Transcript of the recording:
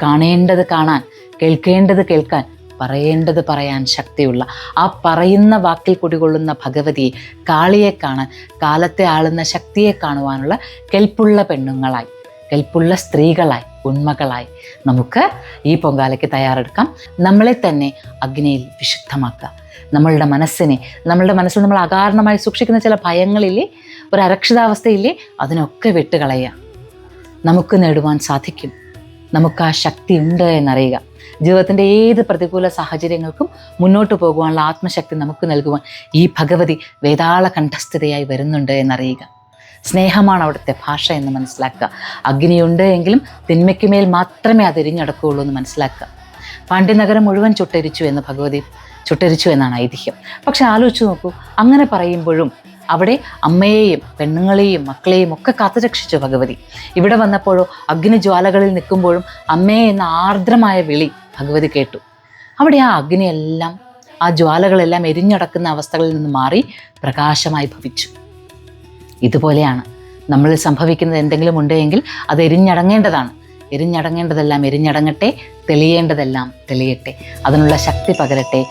കാണേണ്ടത് കാണാൻ, കേൾക്കേണ്ടത് കേൾക്കാൻ, പറയേണ്ടത് പറയാൻ ശക്തിയുള്ള ആ പറയുന്ന വാക്കിൽ കുടികൊള്ളുന്ന ഭഗവതിയെ, കാളിയെ കാണാൻ, കാലത്തെ ആളുന്ന ശക്തിയെ കാണുവാനുള്ള കെൽപ്പുള്ള പെണ്ണുങ്ങളായി, കെൽപ്പുള്ള സ്ത്രീകളായി, ഉണ്മകളായി നമുക്ക് ഈ പൊങ്കാലയ്ക്ക് തയ്യാറെടുക്കാം. നമ്മളെ തന്നെ അഗ്നിയിൽ വിശുദ്ധമാക്കുക. നമ്മളുടെ മനസ്സിൽ നമ്മൾ അകാരണമായി സൂക്ഷിക്കുന്ന ചില ഭയങ്ങളില്ലേ, ഒരു അരക്ഷിതാവസ്ഥയില്ലേ, അതിനൊക്കെ വിട്ടുകളയുക. നമുക്ക് നേടുവാൻ സാധിക്കും. നമുക്ക് ആ ശക്തി ഉണ്ട് എന്നറിയുക. ജീവിതത്തിൻ്റെ ഏത് പ്രതികൂല സാഹചര്യങ്ങൾക്കും മുന്നോട്ട് പോകുവാനുള്ള ആത്മശക്തി നമുക്ക് നൽകുവാൻ ഈ ഭഗവതി വേതാള കണ്ഠസ്ഥിതയായി വരുന്നുണ്ട് എന്നറിയുക. സ്നേഹമാണ് അവിടുത്തെ ഭാഷ എന്ന് മനസ്സിലാക്കുക. അഗ്നിയുണ്ട് എങ്കിലും തിന്മയ്ക്കുമേൽ മാത്രമേ അത് എരിഞ്ഞടക്കുകയുള്ളൂ എന്ന് മനസ്സിലാക്കുക. പാണ്ഡ്യനഗരം മുഴുവൻ ഭഗവതി ചുട്ടരിച്ചു എന്നാണ് ഐതിഹ്യം. പക്ഷെ ആലോചിച്ച് നോക്കൂ, അങ്ങനെ പറയുമ്പോഴും അവിടെ അമ്മയെയും പെണ്ണുങ്ങളെയും മക്കളെയും ഒക്കെ കാത്തുരക്ഷിച്ചു ഭഗവതി. ഇവിടെ വന്നപ്പോഴോ അഗ്നിജ്വാലകളിൽ നിൽക്കുമ്പോഴും അമ്മേ എന്ന ആർദ്രമായ വിളി ഭഗവതി കേട്ടു. അവിടെ ആ അഗ്നിയെല്ലാം, ആ ജ്വാലകളെല്ലാം എരിഞ്ഞടക്കുന്ന അവസ്ഥകളിൽ നിന്ന് മാറി പ്രകാശമായി ഭവിച്ചു. ഇതുപോലെയാണ് നമ്മളിൽ സംഭവിക്കുന്നത്. എന്തെങ്കിലും ഉണ്ടെങ്കിൽ അത് എരിഞ്ഞടങ്ങേണ്ടതാണ്. എരിഞ്ഞടങ്ങേണ്ടതെല്ലാം എരിഞ്ഞടങ്ങട്ടെ, തെളിയേണ്ടതെല്ലാം തെളിയട്ടെ. അതിനുള്ള ശക്തി പകരട്ടെ.